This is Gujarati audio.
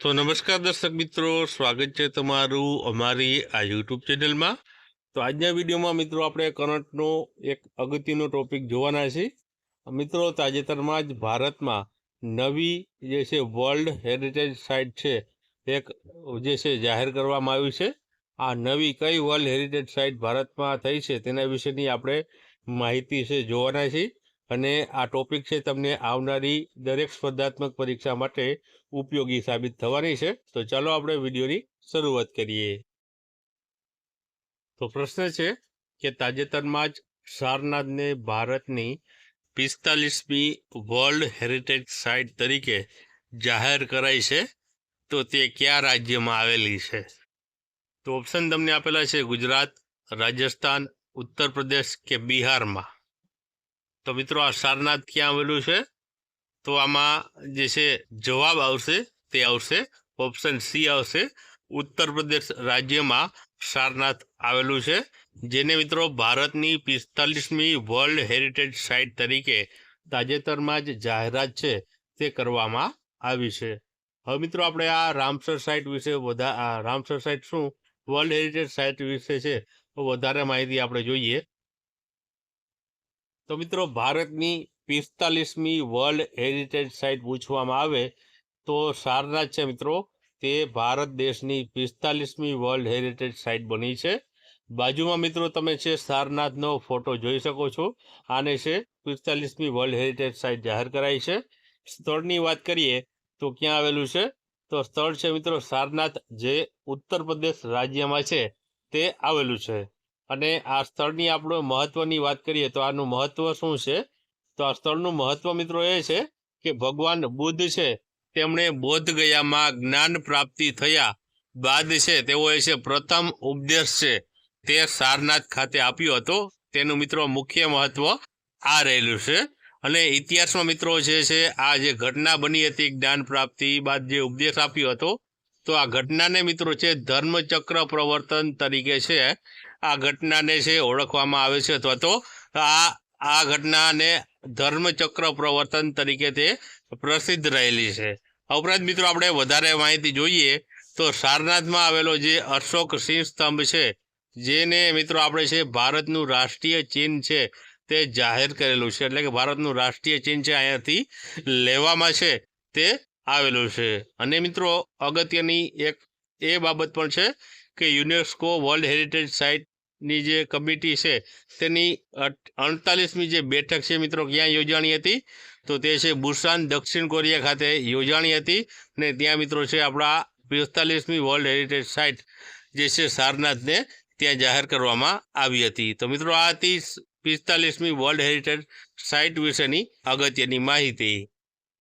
તો નમસ્કાર દર્શક મિત્રો, સ્વાગત છે તમારું અમારી આ યુટ્યુબ ચેનલમાં। તો આજના વિડીયોમાં મિત્રો આપણે કરંટનો એક અગત્યનો ટોપિક જોવાના છે। મિત્રો, તાજેતરમાં જ ભારતમાં નવી જે છે વર્લ્ડ હેરિટેજ સાઇટ છે એક જે છે જાહેર કરવામાં આવી છે। આ નવી કઈ વર્લ્ડ હેરિટેજ સાઇટ ભારતમાં થઈ છે તેના વિશેની આપણે માહિતી છે જોવાના છીએ। અને આ ટોપિક છે તમને આવનારી દરેક સ્પર્ધાત્મક પરીક્ષા માટે ઉપયોગી સાબિત થવાની છે। તો ચાલો આપણે વિડીયોની શરૂઆત કરીએ। તો પ્રશ્ન છે કે તાજેતરમાં જ સારનાથને ભારતની 45મી વર્લ્ડ હેરિટેજ સાઇટ તરીકે જાહેર કરાઈ છે, તો તે કયા રાજ્યમાં આવેલી છે? તો ઓપ્શન તમને આપેલા છે ગુજરાત, રાજસ્થાન, ઉત્તર પ્રદેશ કે બિહારમાં। તો મિત્રો, આ સારનાથ ક્યાં આવેલું છે? તો આમાં જે છે જવાબ આવશે તે આવશે ઓપ્શન સી આવશે, ઉત્તર પ્રદેશ રાજ્યમાં સારનાથ આવેલું છે, જેને મિત્રો ભારતની 45મી વર્લ્ડ હેરિટેજ સાઇટ તરીકે તાજેતરમાં જ જાહેરાત છે તે કરવામાં આવી છે। હવે મિત્રો, આપણે આ રામસર સાઇટ વિશે રામસર સાઇટ શું વર્લ્ડ હેરિટેજ સાઇટ વિશે છે તો વધારે માહિતી આપણે જોઈએ। તો મિત્રો, ભારતની 45મી વર્લ્ડ હેરિટેજ સાઇટ પૂછવામાં આવે તો સારનાથ છે મિત્રો, તે ભારત દેશની 45મી વર્લ્ડ હેરિટેજ સાઇટ બની છે। બાજુમાં મિત્રો તમે છે સારનાથનો ફોટો જોઈ શકો છો। આને છે 45મી વર્લ્ડ હેરિટેજ સાઇટ જાહેર કરાઈ છે। સ્થળની વાત કરીએ તો ક્યાં આવેલું છે? તો સ્થળ છે મિત્રો સારનાથ, જે ઉત્તર પ્રદેશ રાજ્યમાં છે તે આવેલું છે। અને આ સ્થળની આપણે મહત્વની વાત કરીએ તો આનું મહત્વ શું છે? તો આ સ્થળનું મહત્વ મિત્રો એ છે કે ભગવાન બુદ્ધ છે તેમણે બોધ ગયામાં જ્ઞાન પ્રાપ્તિ થયા બાદ છે તેઓએ છે પ્રથમ ઉપદેશ છે તે સારનાથ ખાતે આપ્યો હતો। તેનું મિત્રો મુખ્ય મહત્વ આ રહેલું છે। અને ઇતિહાસમાં મિત્રો જે છે આ જે ઘટના બની હતી જ્ઞાન પ્રાપ્તિ બાદ જે ઉપદેશ આપ્યો હતો, તો આ ઘટનાને મિત્રો છે ધર્મચક્ર પ્રવર્તન તરીકે છે આ ઘટનાને છે ઓળખવામાં આવે છે, અથવા તો આ ઘટનાને ધર્મચક્ર પ્રવર્તન તરીકે તે પ્રસિદ્ધ રહેલી છે। ઉપરાંત મિત્રો આપણે વધારે માહિતી જોઈએ તો સારનાથમાં આવેલો જે અશોક સિંહ સ્તંભ છે, જેને મિત્રો આપણે છે ભારતનું રાષ્ટ્રીય ચિહ્ન છે તે જાહેર કરેલું છે, એટલે કે ભારતનું રાષ્ટ્રીય ચિહ્ન છે અહીંયાથી લેવામાં છે તે આવેલું છે। અને મિત્રો અગત્યની એક એ બાબત પણ છે કે યુનેસ્કો વર્લ્ડ હેરિટેજ સાઇટની જે કમિટી છે તેની 48મી જે બેઠક છે મિત્રો ક્યાં યોજાણી હતી? તો તે છે બુસાન, દક્ષિણ કોરિયા ખાતે યોજાણી હતી। અને ત્યાં મિત્રો છે આપણા 45મી વર્લ્ડ હેરિટેજ સાઇટ જે છે સારનાથને ત્યાં જાહેર કરવામાં આવી હતી। તો મિત્રો આ હતી 45મી વર્લ્ડ હેરિટેજ સાઇટ વિશેની અગત્યની માહિતી।